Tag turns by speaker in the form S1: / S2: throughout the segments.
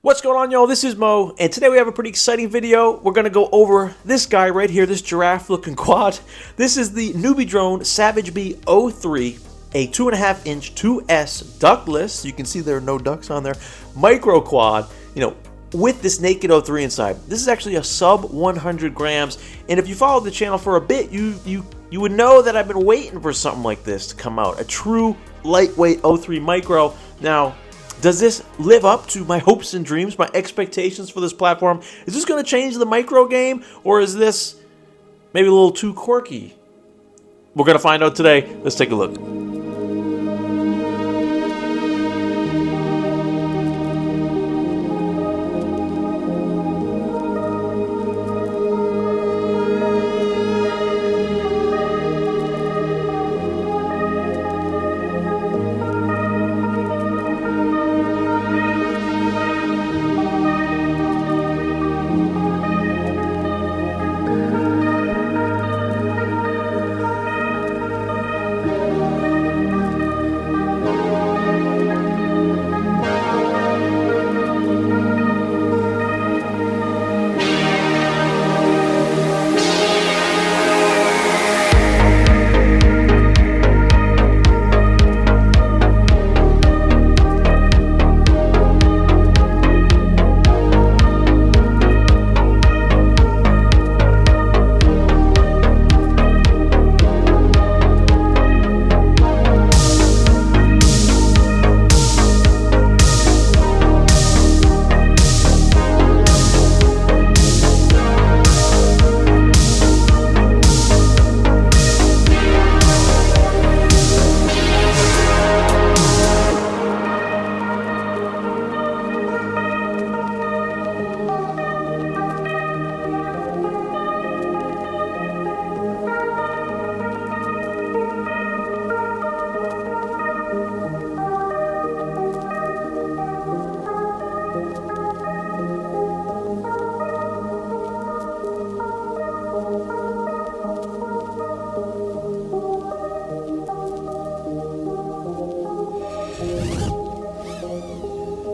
S1: What's going on, y'all? This is Mo, and today we have a pretty exciting video. We're going to go over this guy right here, this giraffe-looking quad. This is the NewBeeDrone Savagebee 03, a 2.5-inch 2S ductless. You can see there are no ducks on there. Micro quad, with this naked 03 inside. This is actually a sub 100 grams, and if you followed the channel for a bit, you would know that I've been waiting for something like this to come out. A true lightweight 03 micro. Now, does this live up to my hopes and dreams, my expectations for this platform? Is this going to change the micro game, or is this maybe a little too quirky? We're going to find out today. Let's take a look.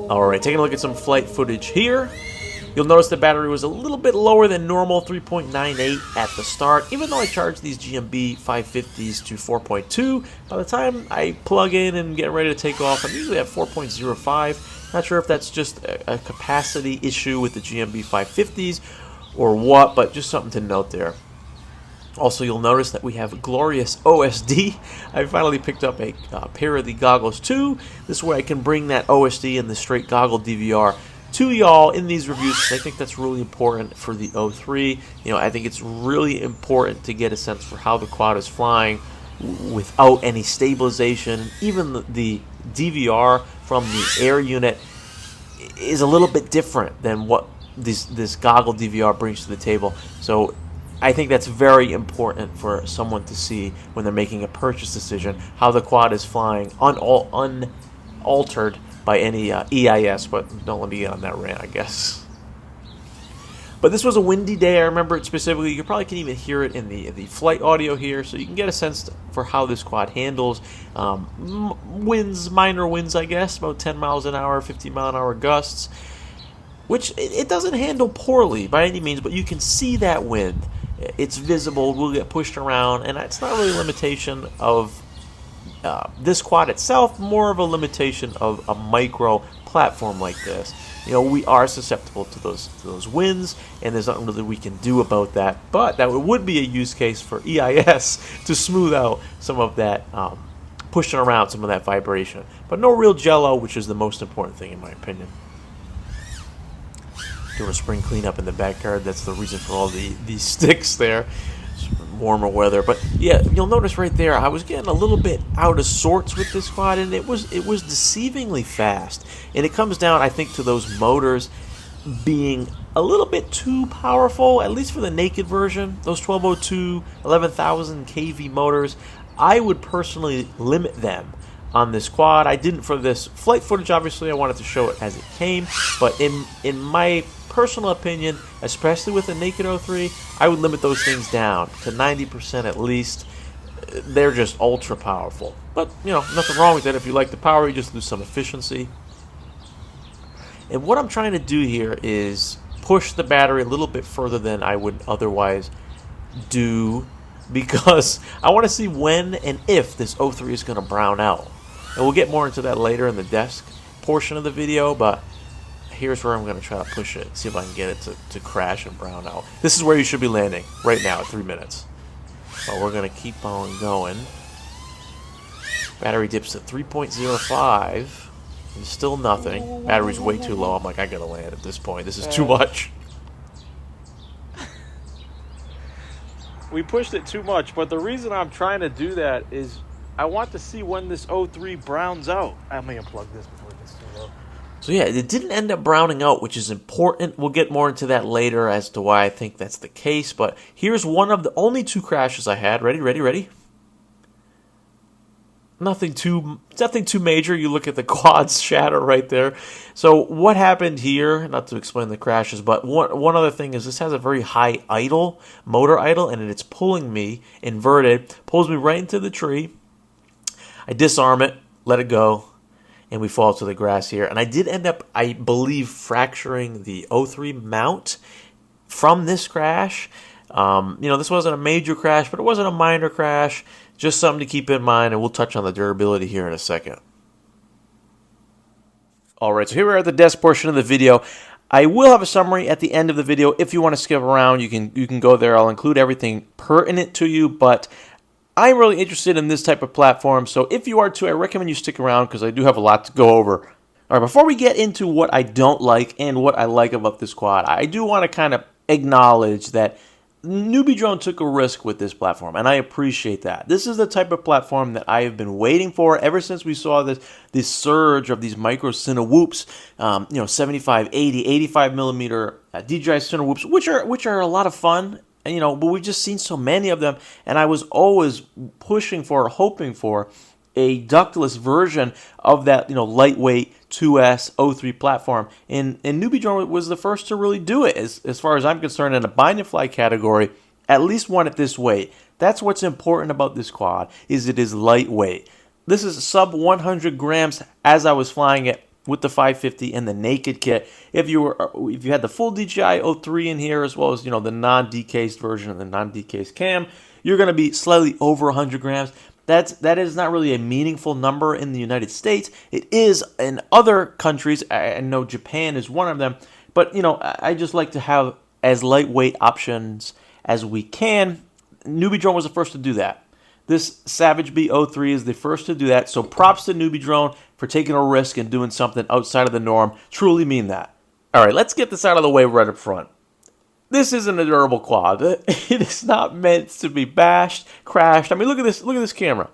S1: Alright, taking a look at some flight footage here. You'll notice the battery was a little bit lower than normal, 3.98 at the start. Even though I charged these GMB 550s to 4.2, by the time I plug in and get ready to take off, I'm usually at 4.05. Not sure if that's just a capacity issue with the GMB 550s or what, but just something to note there. Also, you'll notice that we have glorious OSD. I finally picked up a pair of the goggles too. This way I can bring that OSD and the straight goggle DVR to y'all in these reviews. I think that's really important for the 03. I think it's really important to get a sense for how the quad is flying without any stabilization. Even the DVR from the air unit is a little bit different than what this goggle DVR brings to the table. So I think that's very important for someone to see when they're making a purchase decision, how the quad is flying unaltered by any EIS, but don't let me get on that rant, I guess. But this was a windy day, I remember it specifically. You probably can even hear it in the flight audio here, so you can get a sense for how this quad handles. Winds, minor winds, I guess, about 10 miles an hour, 15 mile an hour gusts, which it doesn't handle poorly by any means, but you can see that wind. It's visible, we'll get pushed around, and it's not really a limitation of this quad itself, more of a limitation of a micro platform like this. We are susceptible to those winds, and there's nothing really we can do about that, but that would be a use case for EIS to smooth out some of that pushing around, some of that vibration. But no real jello, which is the most important thing in my opinion. Doing a spring cleanup in the backyard. That's the reason for all these sticks there. It's warmer weather, but yeah, you'll notice right there I was getting a little bit out of sorts with this quad, and it was deceivingly fast. And it comes down, I think, to those motors being a little bit too powerful, at least for the naked version. Those 1202 11,000 kV motors, I would personally limit them on this quad. I didn't for this flight footage, obviously. I wanted to show it as it came, but in my personal opinion, especially with a naked 03, I would limit those things down to 90% at least. They're just ultra powerful. But, you know, nothing wrong with that. If you like the power, you just lose some efficiency. And what I'm trying to do here is push the battery a little bit further than I would otherwise do, because I want to see when and if this O3 is going to brown out. And we'll get more into that later in the desk portion of the video, but here's where I'm going to try to push it, see if I can get it to crash and brown out. This is where you should be landing right now at 3 minutes. But we're going to keep on going. Battery dips to 3.05. And still nothing. Battery's way too low. I'm like, I gotta land at this point. This is too much.
S2: We pushed it too much, but the reason I'm trying to do that is I want to see when this O3 browns out. I may unplug this before it gets too low.
S1: So yeah, it didn't end up browning out, which is important. We'll get more into that later as to why I think that's the case. But here's one of the only 2 crashes I had. Ready, ready, ready? Nothing too major. You look at the quads shatter right there. So what happened here, not to explain the crashes, but one other thing is this has a very high idle, motor idle, and it's pulling me inverted, pulls me right into the tree. I disarm it, let it go, and we fall to the grass here. And I did end up, I believe, fracturing the O3 mount from this crash. This wasn't a major crash, but it wasn't a minor crash. Just something to keep in mind, and we'll touch on the durability here in a second. Alright, so here we are at the desk portion of the video. I will have a summary at the end of the video. If you want to skip around, you can go there. I'll include everything pertinent to you, but I'm really interested in this type of platform, so if you are too, I recommend you stick around because I do have a lot to go over. Alright, before we get into what I don't like and what I like about this quad, I do want to kind of acknowledge that NewBeeDrone took a risk with this platform, and I appreciate that. This is the type of platform that I have been waiting for ever since we saw this surge of these micro Cinewhoops, 75, 80, 85 millimeter DJI Cinewhoops, which are a lot of fun, and, but we've just seen so many of them, and I was always pushing for, hoping for a ductless version of that, lightweight 2S O3 platform, and NewBeeDrone was the first to really do it, as far as I'm concerned, in a bind and fly category, at least one at this weight. That's what's important about this quad, is it is lightweight. This is sub 100 grams as I was flying it with the 550 and the naked kit. If you had the full DJI O3 in here, as well as the non-decased version of the non-decased cam, you're going to be slightly over 100 grams. That is not really a meaningful number in the United States. It is in other countries. I know Japan is one of them. But, I just like to have as lightweight options as we can. NewBeeDrone was the first to do that. This Savagebee O3 is the first to do that. So props to NewBeeDrone for taking a risk and doing something outside of the norm. Truly mean that. All right, let's get this out of the way right up front. This isn't a durable quad. It is not meant to be bashed, crashed. I mean, look at this. Look at this camera.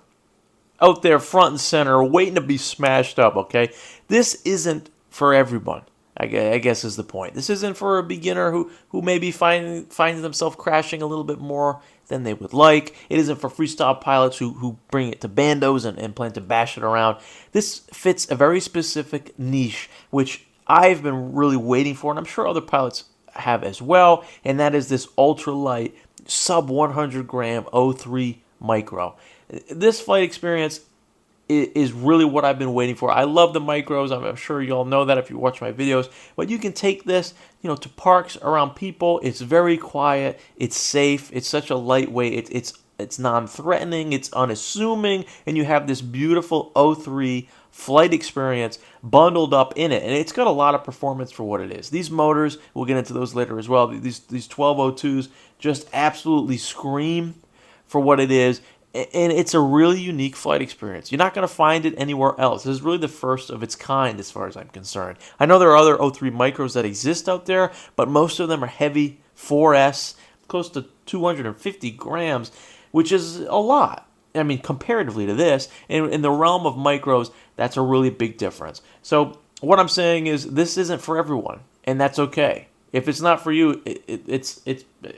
S1: Out there front and center, waiting to be smashed up, okay? This isn't for everyone, I guess is the point. This isn't for a beginner who maybe finds themselves crashing a little bit more than they would like. It isn't for freestyle pilots who bring it to bandos and plan to bash it around. This fits a very specific niche, which I've been really waiting for, and I'm sure other pilots have as well, and that is this ultralight sub 100 gram O3 micro. This flight experience is really what I've been waiting for. I love the micros. I'm sure you all know that if you watch my videos, but you can take this to parks around people. It's very quiet, it's safe, it's such a lightweight, it's non-threatening, it's unassuming, and you have this beautiful O3 flight experience bundled up in it, and it's got a lot of performance for what it is. These motors, we'll get into those later as well, these 1202s just absolutely scream for what it is, and it's a really unique flight experience. You're not going to find it anywhere else. This is really the first of its kind as far as I'm concerned. I know there are other O3 micros that exist out there, but most of them are heavy 4S, close to 250 grams, which is a lot. I mean, comparatively to this, in the realm of micros, that's a really big difference. So what I'm saying is this isn't for everyone, and that's okay. If it's not for you, it's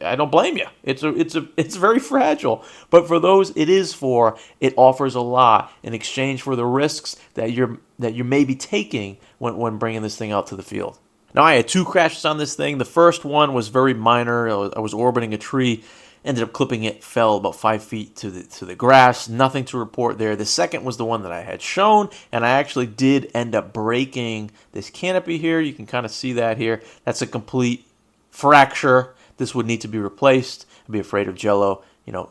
S1: I don't blame you. It's very fragile, but for those it is for, it offers a lot in exchange for the risks that you may be taking when bringing this thing out to the field. Now, I had 2 crashes on this thing. The first one was very minor. I was orbiting a tree, Ended up clipping it, fell about 5 feet to the grass. Nothing to report there. The second was the one that I had shown, and I actually did end up breaking this canopy here. You can kind of see that here. That's a complete fracture. This would need to be replaced. I'd be afraid of Jello,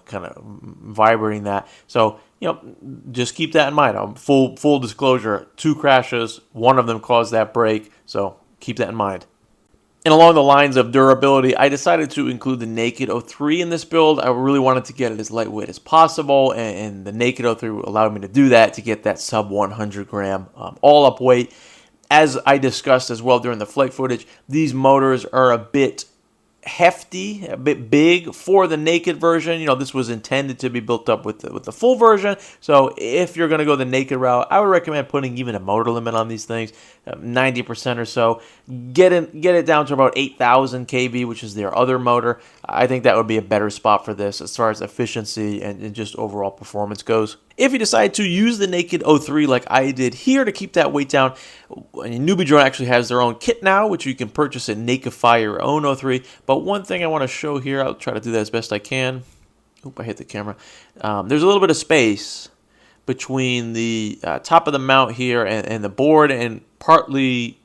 S1: kind of vibrating that. So, just keep that in mind. Full disclosure, 2 crashes, one of them caused that break, so keep that in mind. And along the lines of durability, I decided to include the Naked 03 in this build. I really wanted to get it as lightweight as possible, and the Naked 03 allowed me to do that, to get that sub 100 gram all-up weight. As I discussed as well during the flight footage, these motors are a bit hefty, a bit big for the Naked version. This was intended to be built up with the full version. So if you're going to go the Naked route, I would recommend putting even a motor limit on these things, 90% or so. Get it down to about 8,000 kV, which is their other motor. I think that would be a better spot for this as far as efficiency and just overall performance goes. If you decide to use the Naked 03 like I did here to keep that weight down, NewBeeDrone actually has their own kit now, which you can purchase at Nakedify your own 03. But one thing I want to show here, I'll try to do that as best I can. Oop, I hit the camera. There's a little bit of space between the top of the mount here and the board, and partly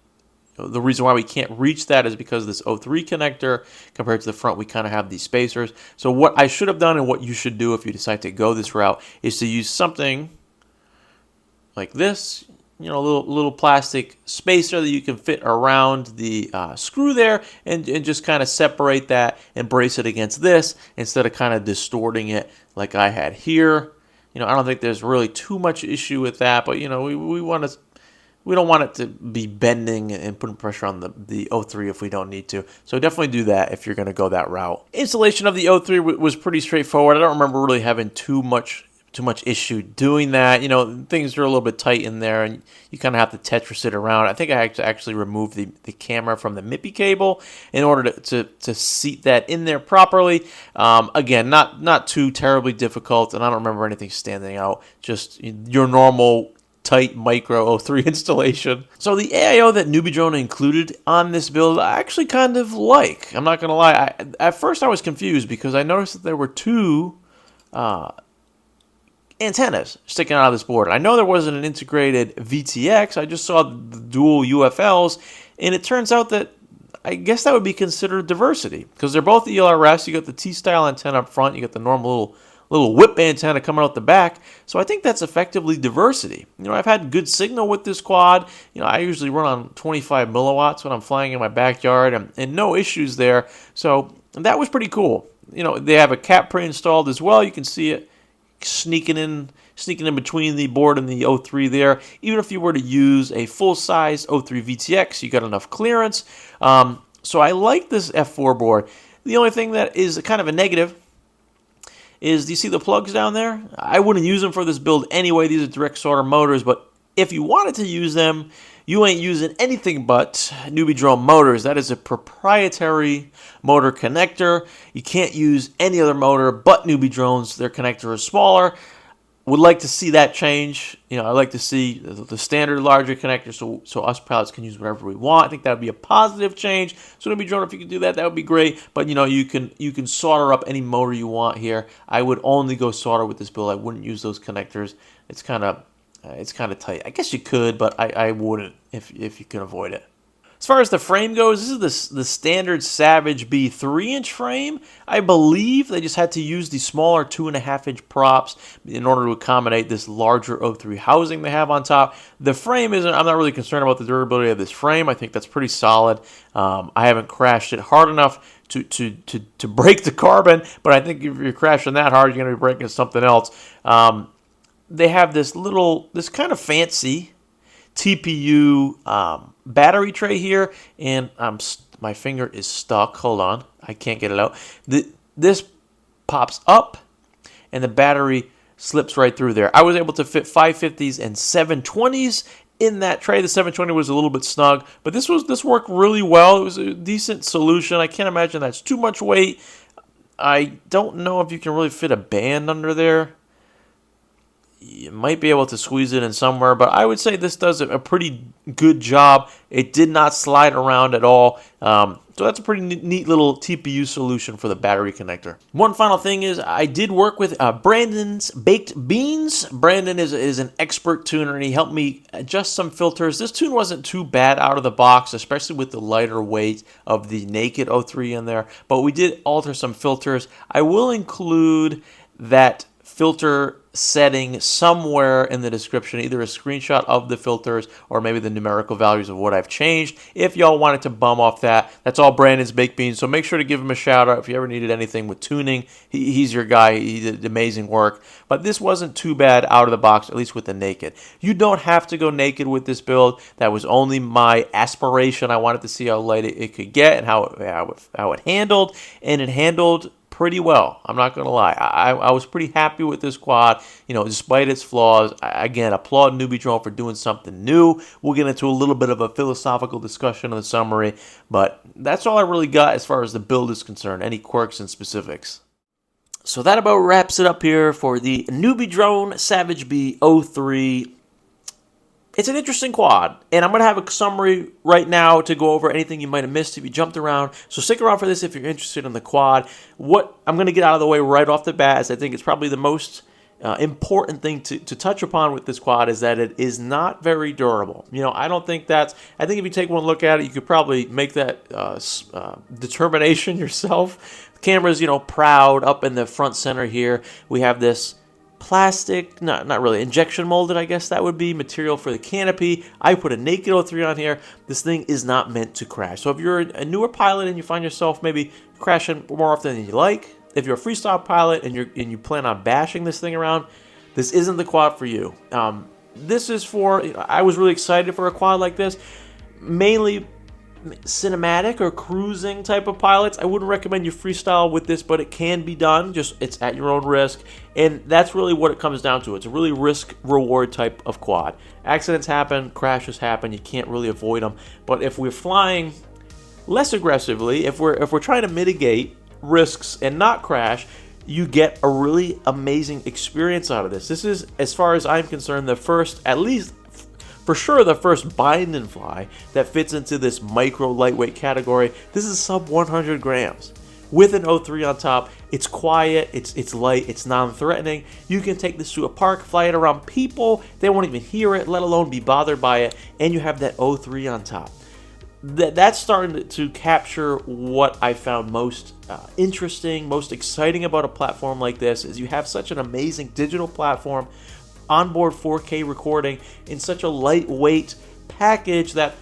S1: the reason why we can't reach that is because of this 03 connector. Compared to the front, we kind of have these spacers. So what I should have done, and what you should do if you decide to go this route, is to use something like this, a little plastic spacer that you can fit around the screw there, and just kind of separate that and brace it against this instead of kind of distorting it like I had here. I don't think there's really too much issue with that, but we don't want it to be bending and putting pressure on the 03 if we don't need to. So definitely do that if you're going to go that route. Installation of the 03 was pretty straightforward. I don't remember really having too much issue doing that. Things are a little bit tight in there, and you kind of have to Tetris it around. I think I actually removed the camera from the MIPI cable in order to seat that in there properly. Again, not too terribly difficult, and I don't remember anything standing out. Just your normal tight Micro 03 installation. So the AIO that NewBeeDrone included on this build, I actually kind of like. I'm not going to lie. At first I was confused because I noticed that there were 2 antennas sticking out of this board. I know there wasn't an integrated VTX. I just saw the dual UFLs, and it turns out that I guess that would be considered diversity because they're both ELRS. You got the T-style antenna up front. You got the normal little whip antenna coming out the back. So I think that's effectively diversity. I've had good signal with this quad. I usually run on 25 milliwatts when I'm flying in my backyard, and no issues there. So that was pretty cool. They have a cap pre-installed as well. You can see it sneaking in between the board and the 03 there. Even if you were to use a full-size 03 VTX, you got enough clearance. So I like this F4 board. The only thing that is kind of a negative is, do you see the plugs down there? I wouldn't use them for this build anyway. These are direct solder motors, but if you wanted to use them, you ain't using anything but NewBeeDrone motors. That is a proprietary motor connector. You can't use any other motor but NewBeeDrone's. Their connector is smaller. Would like to see that change. I'd like to see the standard larger connector so us pilots can use whatever we want. I think that would be a positive change. So NewBeeDrone, if you could do that, that would be great. But you can solder up any motor you want here. I would only go solder with this build. I wouldn't use those connectors. It's kind of tight. I guess you could, but I wouldn't if you can avoid it. As far as the frame goes, this is the standard Savagebee 3-inch frame. I believe they just had to use the smaller 2.5-inch props in order to accommodate this larger 03 housing they have on top. The frame I'm not really concerned about the durability of this frame. I think that's pretty solid. I haven't crashed it hard enough to break the carbon, but I think if you're crashing that hard, you're going to be breaking something else. They have this kind of fancy TPU battery tray here, and my finger is stuck. Hold on, I can't get it out. This pops up, and the battery slips right through there. I was able to fit 550s and 720s in that tray. The 720 was a little bit snug, but this worked really well. It was a decent solution. I can't imagine that's too much weight. I don't know if you can really fit a band under there. You might be able to squeeze it in somewhere, but I would say this does a pretty good job. It did not slide around at all. So that's a pretty neat little TPU solution for the battery connector. One final thing is I did work with Brandon's Baked Beans. Brandon is an expert tuner, and he helped me adjust some filters. This tune wasn't too bad out of the box, especially with the lighter weight of the naked O3 in there, but we did alter some filters. I will include that filter setting somewhere in the description, either a screenshot of the filters or maybe the numerical values of what I've changed. If y'all wanted to bum off that, that's all Brandon's Baked Beans, so make sure to give him a shout out if you ever needed anything with tuning. He's your guy. He did amazing work, but this wasn't too bad out of the box, at least with the naked. You don't have to go naked with this build. That was only my aspiration. I wanted to see how light it could get and how it handled, and it handled pretty well. I'm not going to lie. I was pretty happy with this quad, despite its flaws. Again, applaud NewBeeDrone for doing something new. We'll get into a little bit of a philosophical discussion in the summary, but that's all I really got as far as the build is concerned. Any quirks and specifics? So that about wraps it up here for the NewBeeDrone Savagebee 03. It's an interesting quad, and I'm going to have a summary right now to go over anything you might have missed if you jumped around. So stick around for this if you're interested in the quad. What I'm going to get out of the way right off the bat is I think it's probably the most important thing to touch upon with this quad is that it is not very durable. I don't think that's... I think if you take one look at it, you could probably make that determination yourself. The camera's, proud up in the front center here. We have this plastic, not really, injection molded, I guess that would be, material for the canopy. I put a naked O3 on here. This thing is not meant to crash. So if you're a newer pilot and you find yourself maybe crashing more often than you like, if you're a freestyle pilot and you plan on bashing this thing around, this isn't the quad for you. This is for, I was really excited for a quad like this, mainly cinematic or cruising type of pilots. I wouldn't recommend you freestyle with this, but it can be done. Just it's at your own risk, and that's really what it comes down to. It's a really risk-reward type of quad. Accidents happen, crashes happen. You can't really avoid them. But if we're flying less aggressively, if we're trying to mitigate risks and not crash, you get a really amazing experience out of this. This is, as far as I'm concerned, the first, at least for sure, the first bind and fly that fits into this micro lightweight category. This is sub 100 grams with an O3 on top. It's quiet, it's light, it's non-threatening. You can take this to a park, fly it around people. They won't even hear it, let alone be bothered by it. And you have that O3 on top. That's starting to capture what I found most interesting, most exciting about a platform like this is you have such an amazing digital platform, onboard 4K recording in such a lightweight package that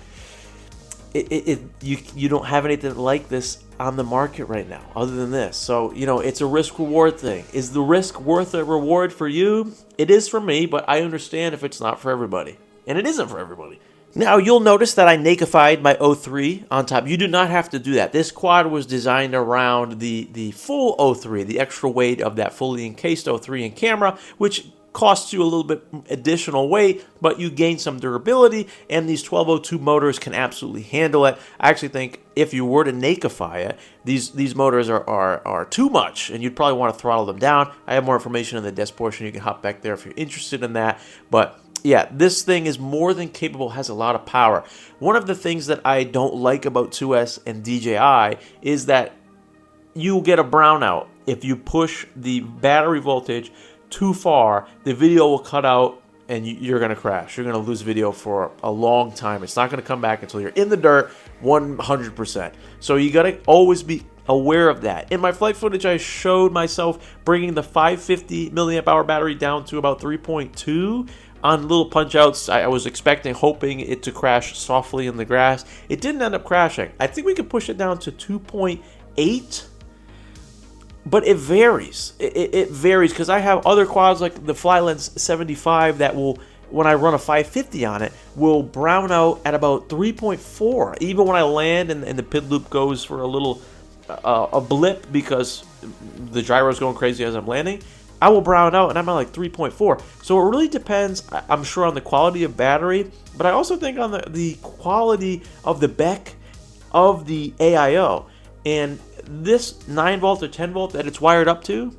S1: you don't have anything like this on the market right now other than this. So, it's a risk-reward thing. Is the risk worth the reward for you? It is for me, but I understand if it's not for everybody. And it isn't for everybody. Now, you'll notice that I nakified my O3 on top. You do not have to do that. This quad was designed around the full O3, the extra weight of that fully encased O3 and camera, which costs you a little bit additional weight, but you gain some durability, and these 1202 motors can absolutely handle it. I actually think if you were to nakify it, these motors are too much, and you'd probably want to throttle them down. I have more information in the desk portion. You can hop back there if you're interested in that, but yeah, this thing is more than capable, has a lot of power. One of the things that I don't like about 2S and DJI is that you'll get a brownout if you push the battery voltage too far. The video will cut out and you're going to crash. You're going to lose video for a long time. It's not going to come back until you're in the dirt 100%. So you got to always be aware of that. In my flight footage, I showed myself bringing the 550 milliamp hour battery down to about 3.2 on little punch outs. I was hoping it to crash softly in the grass. It didn't end up crashing. I think we could push it down to 2.8. But it varies. It varies because I have other quads like the Flylens 75 that will, when I run a 550 on it, will brown out at about 3.4. Even when I land and the PID loop goes for a little a blip because the gyro is going crazy as I'm landing, I will brown out and I'm at like 3.4. So it really depends, I'm sure, on the quality of battery, but I also think on the quality of the BEC of the AIO. And this 9 volt or 10 volt that it's wired up to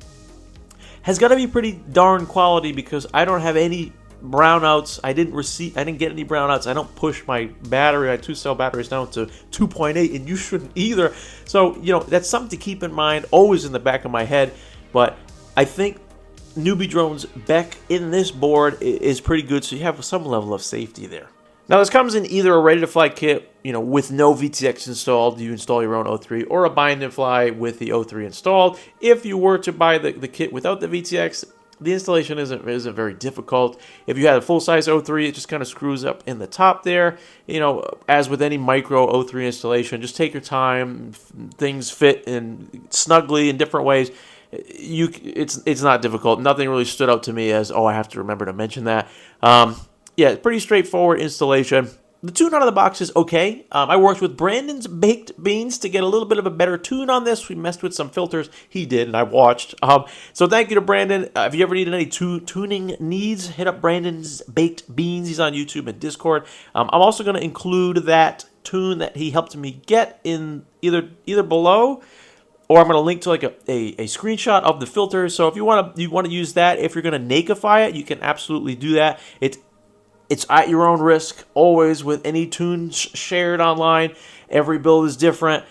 S1: has got to be pretty darn quality because I don't have any brownouts. I didn't get any brownouts. I don't push my battery, my 2-cell batteries down to 2.8, and you shouldn't either. So, you know, that's something to keep in mind, always in the back of my head. But I think NewBeeDrone's Beck in this board is pretty good, so you have some level of safety there. Now, this comes in either a ready-to-fly kit, you know, with no VTX installed, you install your own O3, or a bind and fly with the O3 installed. If you were to buy the kit without the VTX, the installation isn't very difficult. If you had a full-size O3, it just kind of screws up in the top there. You know, as with any micro O3 installation, just take your time. Things fit in snugly in different ways. It's not difficult. Nothing really stood out to me as, oh, I have to remember to mention that. Yeah, pretty straightforward installation. The tune out of the box is okay. I worked with Brandon's Baked Beans to get a little bit of a better tune on this. We messed with some filters. He did, and I watched. So thank you to Brandon. If you ever needed any tuning needs, hit up Brandon's Baked Beans. He's on YouTube and Discord. I'm also going to include that tune that he helped me get in either below, or I'm going to link to like a screenshot of the filter. So if you want to use that, if you're going to nakeify it, you can absolutely do that. It's at your own risk, always with any tune shared online. Every build is different.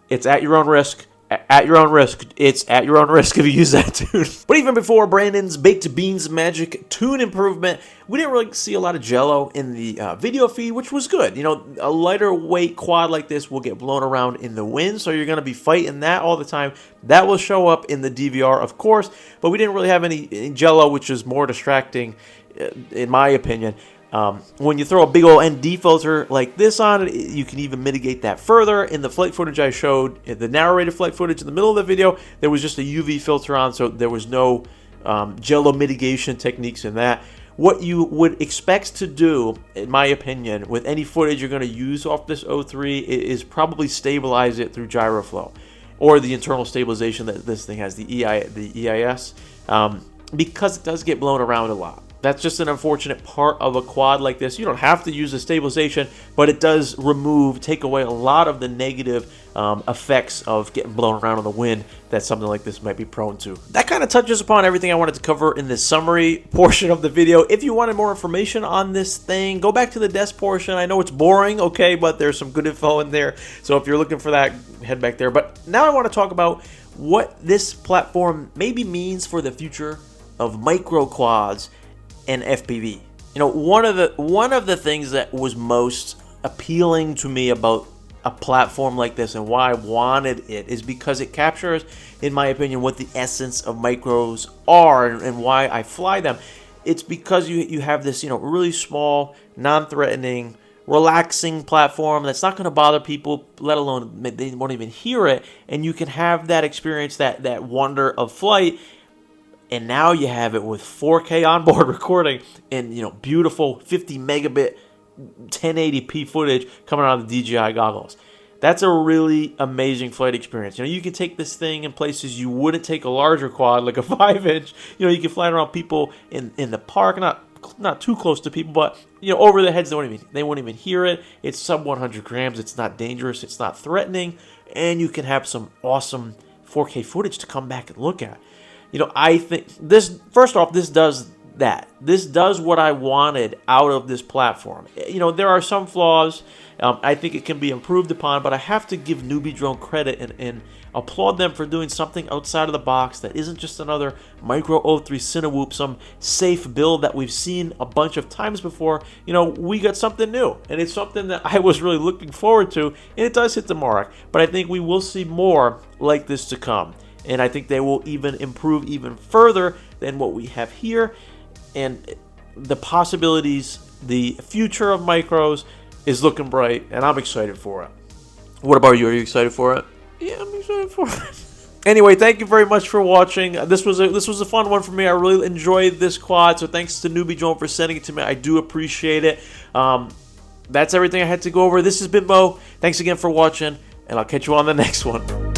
S1: It's at your own risk. At your own risk. It's at your own risk if you use that tune. But even before Brandon's Baked Beans magic tune improvement, we didn't really see a lot of jello in the video feed, which was good. You know, a lighter weight quad like this will get blown around in the wind, so you're going to be fighting that all the time. That will show up in the DVR, of course, but we didn't really have any jello, which is more distracting, in my opinion. When you throw a big old ND filter like this on it, you can even mitigate that further. In the flight footage I showed, the narrated flight footage in the middle of the video, there was just a UV filter on, so there was no jello mitigation techniques in that. What you would expect to do, in my opinion, with any footage you're going to use off this O3 is probably stabilize it through gyroflow, or the internal stabilization that this thing has, the EIS, because it does get blown around a lot. That's just an unfortunate part of a quad like this. You don't have to use the stabilization, but it does take away a lot of the negative effects of getting blown around in the wind that something like this might be prone to. That kind of touches upon everything I wanted to cover in this summary portion of the video. If you wanted more information on this thing, go back to the desk portion. I know it's boring, okay, but there's some good info in there. So if you're looking for that, head back there. But now I want to talk about what this platform maybe means for the future of micro quads and FPV. You know, one of the things that was most appealing to me about a platform like this and why I wanted it is because it captures, in my opinion, what the essence of micros are and why I fly them. It's because you have this, you know, really small, non-threatening, relaxing platform that's not going to bother people, let alone they won't even hear it, and you can have that experience, that wonder of flight. And now you have it with 4K onboard recording and, you know, beautiful 50 megabit 1080p footage coming out of the DJI goggles. That's a really amazing flight experience. You know, you can take this thing in places you wouldn't take a larger quad, like a 5-inch. You know, you can fly around people in the park, not too close to people, but, you know, over their heads, they won't even hear it. It's sub 100 grams. It's not dangerous. It's not threatening. And you can have some awesome 4K footage to come back and look at. You know, I think this, first off, this does that. This does what I wanted out of this platform. You know, there are some flaws. I think it can be improved upon, but I have to give NewBeeDrone credit and applaud them for doing something outside of the box that isn't just another Micro O3 Cinewhoop, some safe build that we've seen a bunch of times before. You know, we got something new, and it's something that I was really looking forward to, and it does hit the mark. But I think we will see more like this to come. And I think they will even improve even further than what we have here. And the possibilities, the future of micros is looking bright, and I'm excited for it. What about you? Are you excited for it? Yeah, I'm excited for it. Anyway, thank you very much for watching. This was a fun one for me. I really enjoyed this quad, so thanks to NewBeeDrone for sending it to me. I do appreciate it. That's everything I had to go over. This has been Mo. Thanks again for watching, and I'll catch you on the next one.